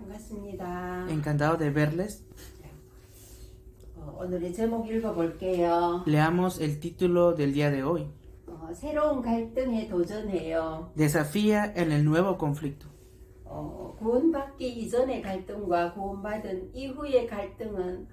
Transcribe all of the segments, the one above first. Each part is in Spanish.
반갑습니다. Encantado de verles. 오늘의 제목 읽어볼게요. Leamos el título del día de hoy. 새로운 갈등에 도전해요. Desafía en el nuevo conflicto. 구원받기 이전의 갈등과 구원받은 이후의 갈등은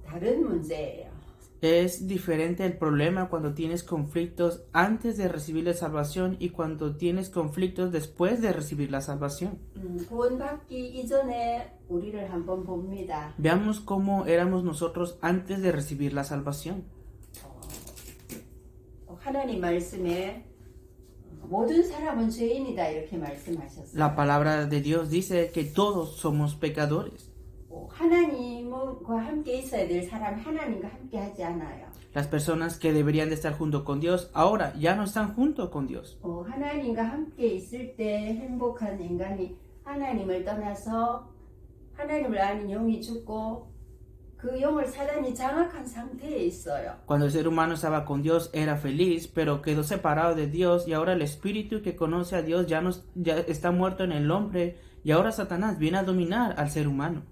다른 문제예요. Es diferente el problema cuando tienes conflictos antes de recibir la salvación y cuando tienes conflictos después de recibir la salvación. 구원받기 이전에 우리를 한번 봅니다. Veamos cómo éramos nosotros antes de recibir la salvación. 하나님 말씀에 모든 사람은 죄인이다 이렇게 말씀하셨어요. La palabra de Dios dice que todos somos pecadores. 하나님과 함께 있어야 될 사람이 하나님과 함께 하지 않아요. Las personas que deberían de estar junto con Dios ahora ya no están junto con Dios. 하나님과 함께 있을 때 행복한 인간이 하나님을 떠나서 하나님을 아는 영이 죽고 그 영을 사단이 장악한 상태에 있어요. Cuando el ser humano estaba con Dios era feliz, pero quedó separado de Dios y ahora el espíritu que conoce a Dios ya está muerto en el hombre y ahora Satanás viene a dominar al ser humano.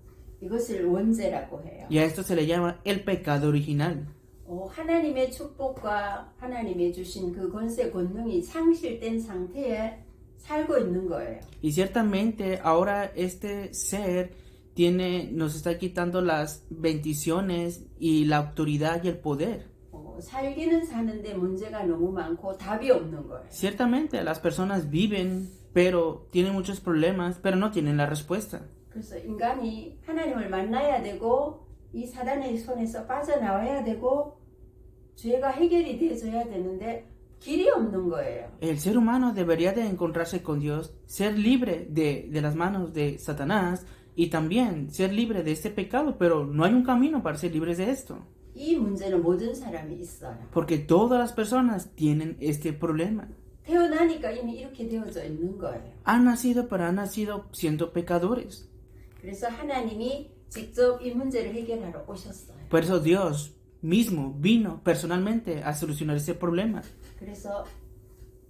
이것을 원죄라고 해요. Y a esto se le llama el pecado original. 하나님의 축복과 하나님의 주신 그 권세 권능이 상실된 상태에 살고 있는 거예요. Y ciertamente ahora este ser nos está quitando las bendiciones y la autoridad y el poder. 살기는 사는데 문제가 너무 많고 답이 없는 거예요. Ciertamente las personas viven, pero tienen muchos problemas, pero no tienen la respuesta. 그래서 인간이 하나님을 만나야 되고 이 사단의 손에서 빠져나와야 되고 죄가 해결이 되어야 되는데 길이 없는 거예요. El ser humano debería de encontrarse con Dios, ser libre de las manos de Satanás y también ser libre de este pecado, pero no hay un camino para ser libres de esto. 이 문제는 모든 사람이 있어요. Porque todas las personas tienen este problema. 태어나니까 이미 이렇게 되어져 있는 거예요. Han nacido, pero han nacido siendo pecadores. 그래서 하나님이 직접 이 문제를 해결하러 오셨어요. Por eso Dios mismo vino personalmente a solucionar ese problema. 그래서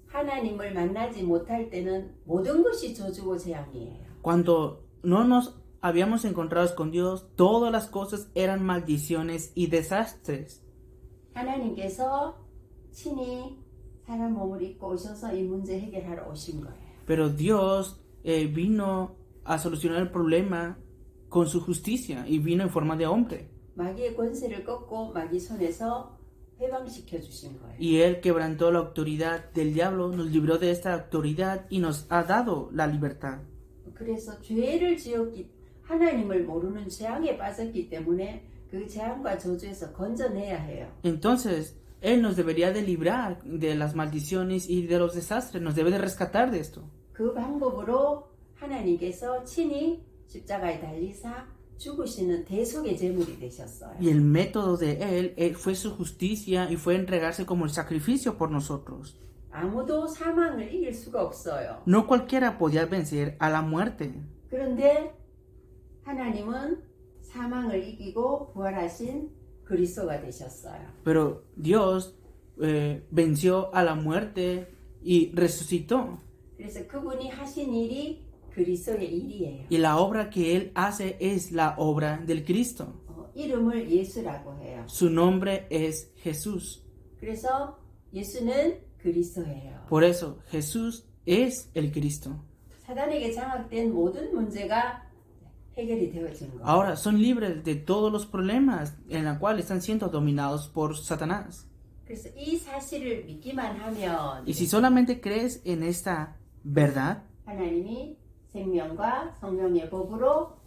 하나님을 만나지 못할 때는 모든 것이 저주고 재앙이에요. Cuando no nos habíamos encontrado con Dios, todas las cosas eran maldiciones y desastres. 하나님께서 친히 사람 몸을 입고 오셔서 이 문제 해결하러 오신 거예요. Pero Dios vino a solucionar el problema con su justicia y vino en forma de hombre. 마귀의 권세를 꺾고 마귀 손에서 해방시켜 주신 거예요. Y Él quebrantó la autoridad del diablo, nos libró de esta autoridad y nos ha dado la libertad. 그래서 죄를 지었기 하나님을 모르는 재앙에 빠졌기 때문에 그 재앙과 저주에서 건져내야 해요. Entonces, Él nos debería de librar de las maldiciones y de los desastres, nos debe de rescatar de esto. 그 방법으로 하나님께서 친히 십자가에 달리사 죽으시는 대속의 제물이 되셨어요. Y el método de Él fue su justicia y fue entregarse como el sacrificio por nosotros. 아무도 사망을 이길 수가 없어요. No cualquiera podía vencer a la muerte. 그런데 하나님은 사망을 이기고 부활하신 그리스도가 되셨어요. Pero Dios venció a la muerte y resucitó. 그래서 그분이 하신 일이 그리스도의 일이에요. Y la obra que Él hace es la obra del Cristo. 이름을 예수라고 해요. Su nombre es Jesús. 그래서 예수는 그리스도예요. Por eso Jesús es el Cristo. 사단에게 장악된 모든 문제가 해결이 되어진 거예요. Ahora son libres de todos los problemas en los cuales están siendo dominados por Satanás. 그래서 이 사실을 믿기만 하면 Y si solamente crees en esta verdad, 하나님이 생명과 성령의 법으로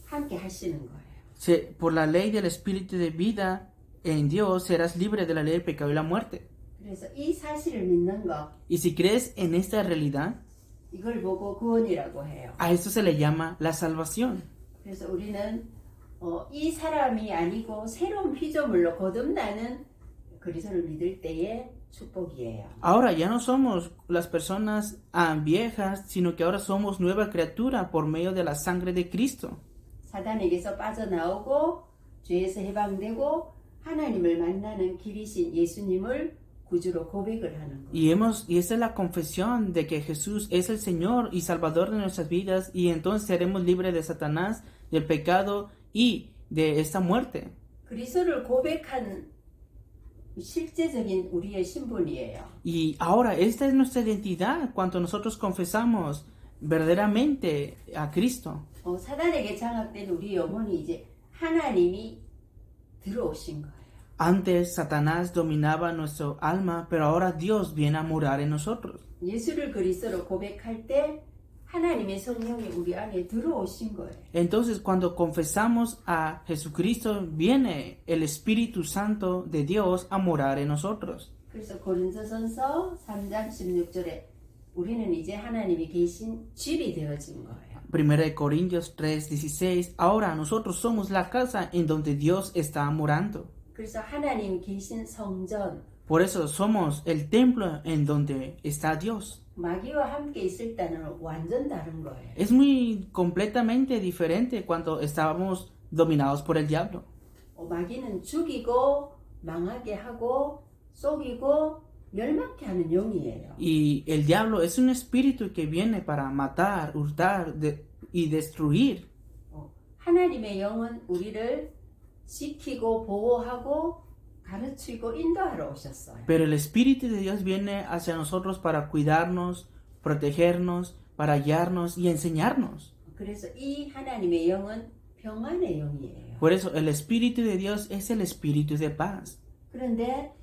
함께 하시는 거예요. por la ley del espíritu de vida en Dios serás libre de la ley del pecado y la muerte. 그래서 이 사실을 믿는 것, Y si crees en esta realidad, 이걸 보고 구원이라고 해요. a esto se le llama la salvación. 그래서 우리는 이 사람이 아니고 새로운 피조물로 거듭나는 그리스도를 믿을 때의 축복이에요. Ahora ya no somos las personas viejas, sino que ahora somos nueva criatura por medio de la sangre de Cristo. 사단에게서 빠져나오고 죄에서 해방되고 하나님을 만나는 길이신 예수님을 구주로 고백을 하는 거예요. Y esa es la confesión de que Jesús es el Señor y Salvador de nuestras vidas, y entonces seremos libres de Satanás, del pecado y de esta muerte. 그리스도를 고백한 실제적인 우리의 신분이에요. Y ahora esta es nuestra identidad cuando nosotros confesamos verdaderamente a Cristo. 사단에게 장악된 우리 영혼이 이제 하나님이 들어오신 거예요. Antes Satanás dominaba nuestro alma, pero ahora Dios viene a morar en nosotros. 예수를 그리스도로 고백할 때 하나님의 성령이 우리 안에 들어오신 거예요. Entonces cuando confesamos a Jesucristo, viene el Espíritu Santo de Dios a morar en nosotros. 그래서 고린도전서 3장 16절에 우리는 이제 하나님이 계신 집이 되어진 거예요. 1 Corintios 3:16, ahora nosotros somos la casa en donde Dios está morando. 그래서 하나님 계신 성전, Por eso somos el templo en donde está Dios. 마귀와 함께 있을 때는 완전 다른 거예요. Es muy completamente diferente cuando estábamos dominados por el diablo. 마귀는 죽이고 망하게 하고 속이고 멸망케 하는 영이에요. Y el diablo es un espíritu que viene para matar, hurtar y destruir. 하나님의 영은 우리를 지키고 보호하고 가르치고 인도하러 오셨어요. Pero el Espíritu de Dios viene hacia nosotros para cuidarnos, protegernos, para guiarnos y enseñarnos. 그래서 이 하나님의 영은 평안의 영이에요. Por eso el Espíritu de Dios es el Espíritu de paz. 그런데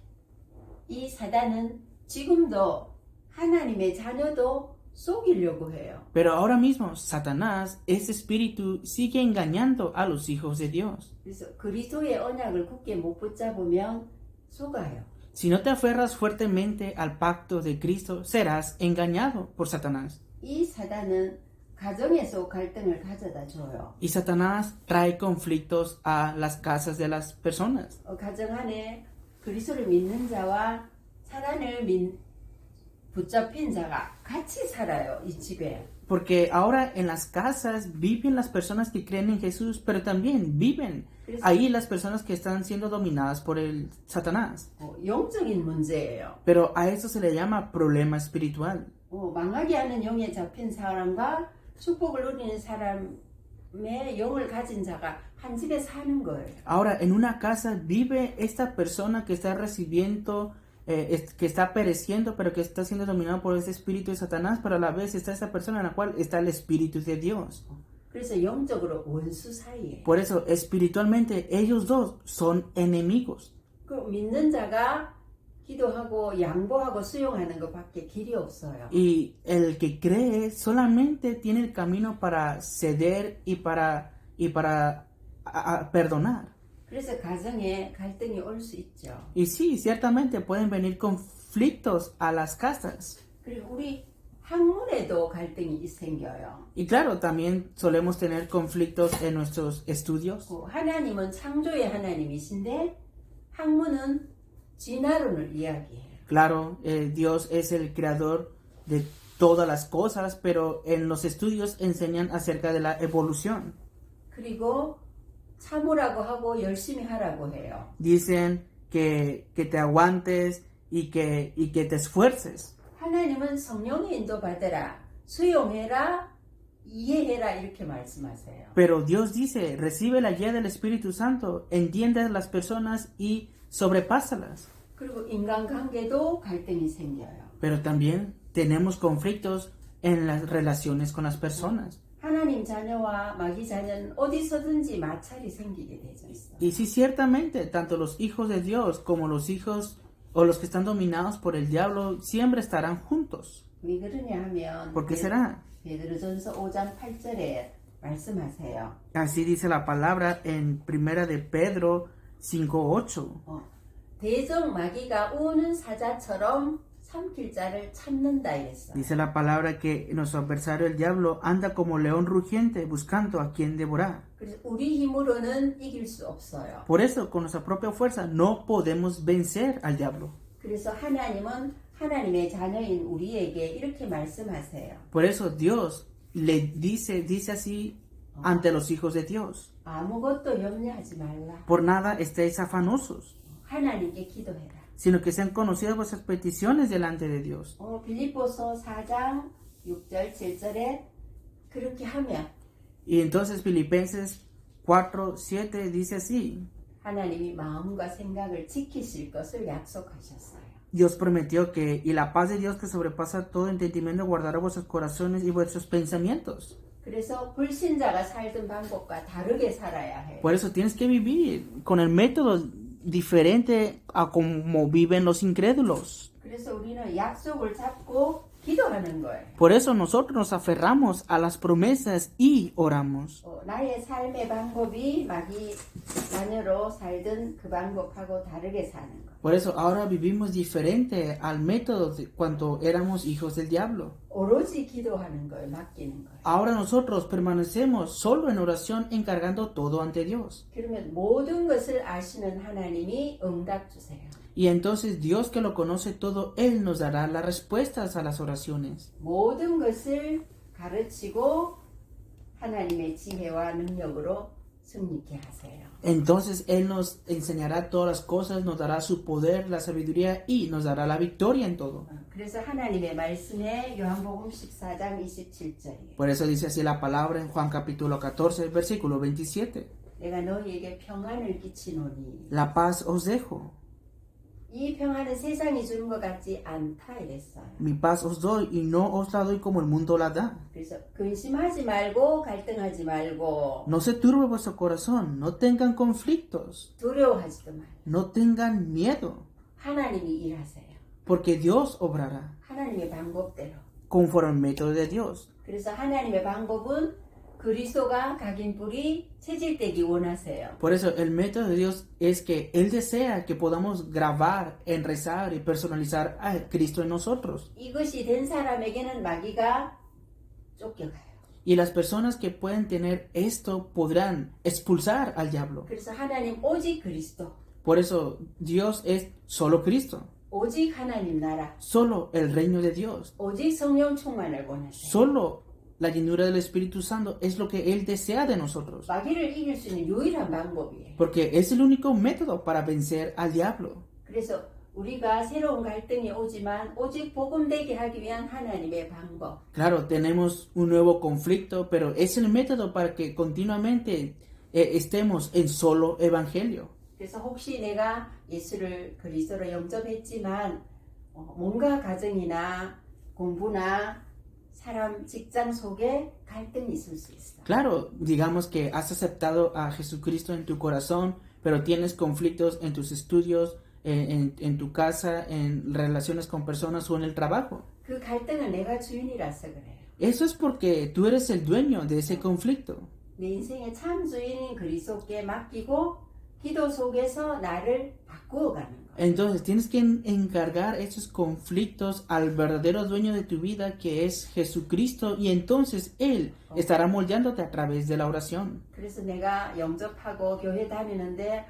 이 사단은 지금도 하나님의 자녀도 속이려고 해요. Pero ahora mismo Satanás, ese espíritu, sigue engañando a los hijos de Dios. 그래서 그리스도의 언약을 굳게 못 붙잡으면 속아요. Si no te aferras fuertemente al pacto de Cristo, serás engañado por Satanás. 이 사단은 가정에서 갈등을 가져다 줘요. Y Satanás trae conflictos a las casas de las personas. 가정 안에 그리스도를 믿는 자와 사단을 붙잡힌 자가 같이 살아요, 이 집에. Porque ahora en las casas viven las personas que creen en Jesús, pero también viven ahí las personas que están siendo dominadas por el Satanás. 영적인 문제예요. Pero a eso se le llama problema espiritual. 망하게 하는 영에 잡힌 사람과 축복을 누리는 사람의 영을 가진 자가 한 집에 사는 거예요. Ahora en una casa vive esta persona que está recibiendo, que está pereciendo, pero que está siendo dominado por ese espíritu de Satanás, pero a la vez está esa persona en la cual está el espíritu de Dios. 그래서 영적으로 원수 사이에. Por eso espiritualmente ellos dos son enemigos. 그 믿는 자가 기도하고 양보하고 수용하는 것밖에 길이 없어요. Y el que cree solamente tiene el camino para ceder y para perdonar. 그래서 가정에 갈등이 올 수 있죠. Y sí, ciertamente pueden venir conflictos a las casas. 그리고 우리 학문에도 갈등이 생겨요. Y claro, también solemos tener conflictos en nuestros estudios. 하나님은 창조의 하나님이신데 학문은 진화론을 이야기해요. Claro, Dios es el creador de todas las cosas, pero en los estudios enseñan acerca de la evolución. 그리고 참으라고 하고 열심히 하라고 해요. Dicen que te aguantes y que te esfuerces. 하나님은 성령의 인도받으라, 수용해라, 이해해라 이렇게 말씀하세요. Pero Dios dice, recibe la guía del Espíritu Santo, entiende a las personas y sobrepásalas. 그리고 인간관계도 갈등이 생겨요. Pero también tenemos conflictos en las relaciones con las personas. 하나님 자녀와 마귀 자녀는 어디서든지 마찰이 생기게 되어 있어요. Y sí, ciertamente, tanto los hijos de Dios como los hijos o los que están dominados por el diablo siempre estarán juntos. 왜 그러냐 하면 ¿Por qué será? 베드로전서 5장 8절에 말씀하세요. Así dice la palabra en Primera de Pedro 5:8. 대적 마귀가 우는 사자처럼 삼킬 자를 찾는다 이랬어요. Dice la palabra que nuestro adversario el diablo anda como león rugiente buscando a quien devorar. 그래서 우리 힘으로는 이길 수 없어요. Por eso, con nuestra propia fuerza no podemos vencer al diablo. 그래서 하나님은 하나님의 자녀인 우리에게 이렇게 말씀하세요. Por eso Dios le dice así ante los hijos de Dios. 아무것도 염려하지 말라. Por nada estéis afanosos, 하나님께 기도해라. sino que sean conocidas vuestras peticiones delante de Dios. 빌립보서 4장 6절 7절에 그렇게 하면 Y entonces Filipenses 4, 7 dice así: 하나님이 마음과 생각을 지키실 것을 약속하셨어요. Dios prometió que, y la paz de Dios que sobrepasa todo entendimiento, guardará vuestros corazones y vuestros pensamientos. 그래서 불신자가 살던 방법과 다르게 살아야 해요. Por eso tienes que vivir con el método diferente a como viven los incrédulos. 그래서 우리는 약속을 잡고 기도하는 거예요. Por eso nosotros nos aferramos a las promesas y oramos. 나의 삶의 방법이 마귀 자녀로 살던 그 방법하고 다르게 사는 거. Por eso ahora vivimos diferente al método de cuando éramos hijos del diablo. 오로지 기도하는 거예요. 맡기는 거예요. Ahora nosotros permanecemos solo en oración, encargando todo ante Dios. 그러면 모든 것을 아시는 하나님이 응답 주세요. Y entonces Dios, que lo conoce todo, Él nos dará las respuestas a las oraciones. 모든 것을 가르치고 하나님의 지혜와 능력으로 승리케 하세요. Entonces Él nos enseñará todas las cosas, nos dará su poder, la sabiduría y nos dará la victoria en todo. 그래서 하나님의 말씀에 요한복음 14장 27절이에요. Por eso dice así la palabra en Juan capítulo 14, versículo 27. 내가 너희에게 평안을 끼치노니 La paz os dejo, 이 평안은 세상이 주는 것 같지 않다 이랬어요. mi paz os doy y no os la doy como el mundo la da. 그래서 근심하지 말고 갈등하지 말고 No se turbe vuestro corazón, no tengan conflictos, 두려워하지도 말고 no tengan miedo, 하나님이 일하세요. porque Dios obrará 하나님의 방법대로. conforme al método de Dios. 그래서 하나님의 방법은 그리스도가 각인뿔이 체질되기 원하세요. Por eso el método de Dios es que Él desea que podamos grabar, enraizar y personalizar a Cristo en nosotros. 이것이 된 사람에게는 마귀가 쫓겨가요. Y las personas que pueden tener esto podrán expulsar al diablo. 그래서 하나님 오직 그리스도, Por eso Dios es solo Cristo, 오직 하나님 나라, solo el reino de Dios, 오직 성령 충만을 원하세요. solo la llenura del Espíritu Santo es lo que Él desea de nosotros. 마귀를 이길 수 있는 유일한 방법이에요. Porque es el único método para vencer al diablo. 그래서 우리가 새로운 갈등이 오지만 오직 복음되게 하기 위한 하나님의 방법. Claro, tenemos un nuevo conflicto, pero es el método para que continuamente estemos en solo evangelio. 그래서 혹시 내가 예수를 그리스도로 영접했지만 뭔가 가정이나 공부나 사람 직장 속에 갈등이 있을 수 있어. Claro, digamos que has aceptado a Jesucristo en tu corazón, pero tienes conflictos en tus estudios, en tu casa, en relaciones con personas o en el trabajo. 그 갈등은 내가 주인이라서 그래요. Eso es porque tú eres el dueño de ese conflicto. 내 인생의 참 주인인 그리스도께 맡기고 기도 속에서 나를 바꾸어 가는 거. Entonces tienes que encargar esos conflictos al verdadero dueño de tu vida, que es Jesucristo, y entonces Él estará moldeándote a través de la oración. 그래서 내가 영접하고 교회 다니는데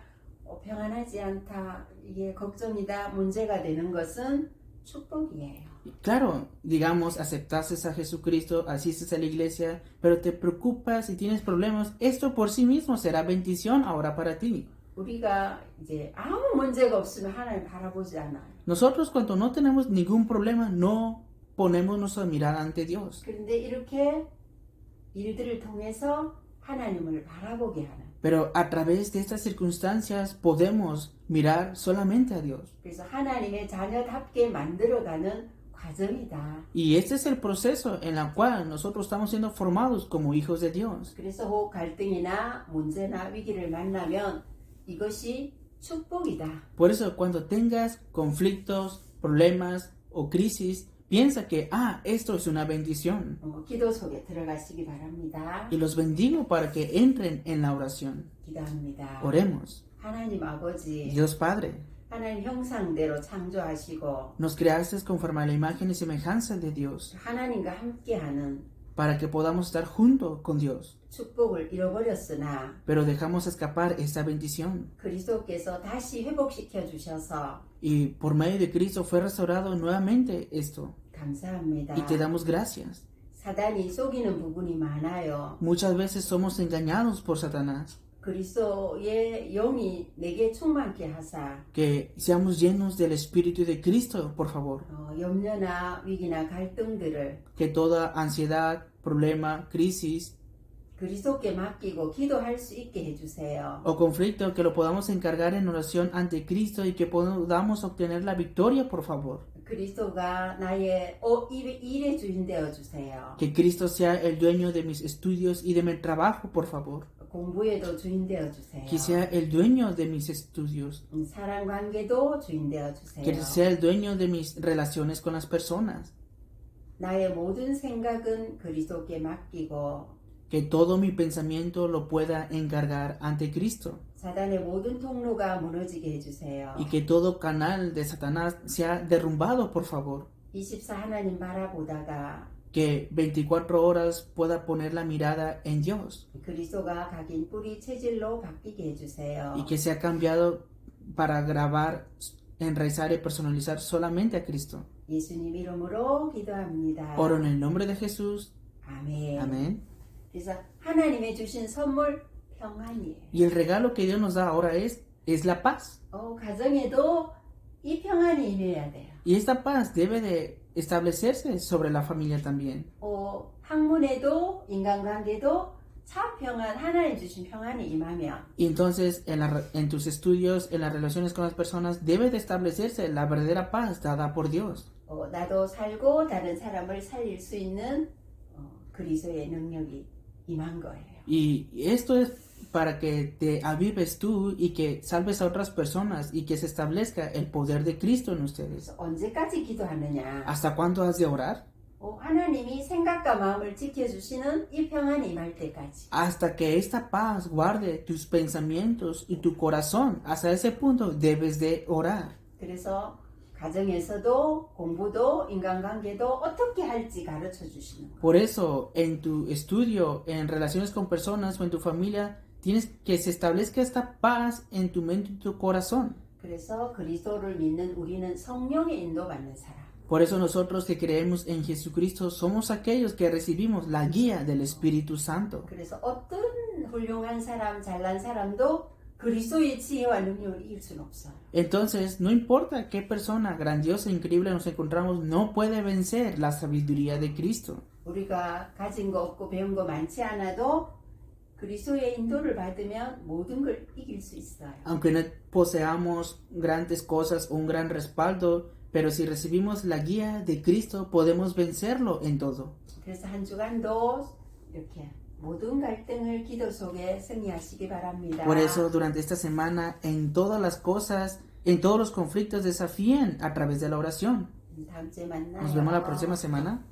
평안하지 않다, 이게 걱정이다, 문제가 되는 것은 축복이에요. Claro, digamos, aceptaste a Jesucristo, asistes a la iglesia, pero te preocupas y tienes problemas, esto por sí mismo será bendición ahora para ti. 우리가 이제 아무 문제가 없으면 하나님 바라보지 않아요. Nosotros cuando no tenemos ningún problema no ponemos nuestra mirada ante Dios. 그런데 이렇게 일들을 통해서 하나님을 바라보게 하는. Pero a través de estas circunstancias podemos mirar solamente a Dios. 그래서 하나님의 자녀답게 만들어가는 과정이다. Y este es el proceso en el cual nosotros estamos siendo formados como hijos de Dios. 그래서 혹 갈등이나 문제나 위기를 만나면 이것이 축복이다. Por eso cuando tengas conflictos, problemas o crisis, piensa que, esto es una bendición. 기도 속에 들어가시기 바랍니다. Y los bendigo para que entren en la oración. 기도합니다. Oremos. 하나님 아버지, Dios Padre, 하나님 형상대로 창조하시고 nos creaste conforme a la imagen y semejanza de Dios, 하나님과 함께하는 para que podamos estar junto con Dios. 축복을 잃어버렸으나 Pero dejamos escapar esta bendición. 그리스도께서 다시 회복시켜 주셔서 Y por medio de Cristo fue restaurado nuevamente esto. 감사합니다. Y te damos gracias. 사단이 속이는 부분이 많아요. Muchas veces somos engañados por Satanás. 그리스도의 영이 내게 충만케 하사 que seamos llenos del Espíritu de Cristo, por favor. 염려나 위기나 갈등들을 Que toda ansiedad, problema, crisis 그리스도께 맡기고 기도할 수 있게 해주세요. o conflicto, que lo podamos encargar en oración ante Cristo y que podamos obtener la victoria, por favor. 그리스도가 나의 일의 주인 되어 주세요. Que Cristo sea el dueño de mis estudios y de mi trabajo, por favor. 공부에도 주인 되어 주세요. Que sea el dueño de mis estudios. 사랑 관계도 주인 되어 주세요. Que sea el dueño de mis relaciones con las personas. 나의 모든 생각은 그리스도께 맡기고 Que todo mi pensamiento lo pueda encargar ante Cristo. 사단의 모든 통로가 무너지게 해주세요. Y que todo canal de Satanás sea derrumbado, por favor. 24 하나님 바라보다가 Que 24 horas pueda poner la mirada en Dios. 그리스도가 각인 뿌리 체질로 바뀌게 해주세요. Y que sea cambiado para grabar, enraizar y personalizar solamente a Cristo. 예수님 이름으로 기도합니다. Oro en el nombre de Jesús. 아멘. Amén. 그래서 하나님의 주신 선물 평안이에요. Y el regalo que Dios nos da ahora es la paz. 가정에도 이 평안이 임해야 돼요. Y esta paz debe de establecerse sobre la familia también. 학문에도 인간관계도 참 평안, 하나님 주신 평안이 임하면 Y entonces en tus estudios, en las relaciones con las personas, debe de establecerse la verdadera paz dada por Dios. 나도 살고 다른 사람을 살릴 수 있는 그리스도의 능력이 임한 거예요. Y esto es para que te avives tú y que salves a otras personas y que se establezca el poder de Cristo en ustedes. 그래서 언제까지 기도하느냐? ¿Hasta cuándo has de orar? 하나님이 생각과 마음을 지켜주시는 이 평안이 임할 때까지. Hasta que esta paz guarde tus pensamientos y tu corazón. Hasta ese punto debes de orar. 그래서 가정에서도 공부도 인간관계도 어떻게 할지 가르쳐 주시는 거예요. Por eso, en tu estudio, en relaciones con personas o en tu familia, tienes que se establezca esta paz en tu mente y tu corazón. 그래서 그리스도를 믿는 우리는 성령의 인도받는 사람. Por eso nosotros que creemos en Jesucristo somos aquellos que recibimos la guía del Espíritu Santo. 그래서 어떤 훌륭한 사람, 잘난 사람도 그리스도의 지혜와 능력을 이길 수는 없어요. Entonces, no importa qué persona grandiosa e increíble nos encontramos, no puede vencer la sabiduría de Cristo. 우리가 가진 거 없고 배운 거 많지 않아도 그리스도의 인도를 받으면 모든 걸 이길 수 있어요. Aunque no poseamos grandes cosas o un gran respaldo, pero si recibimos la guía de Cristo, podemos vencerlo en todo. 그래서 한 주간도 이렇게 모든 갈등을 기도 속에 승리하시기 바랍니다. Por eso, durante esta semana, en todas las cosas, en todos los conflictos, desafíen a través de la oración. 다음 주에 만나요. Nos vemos la próxima semana.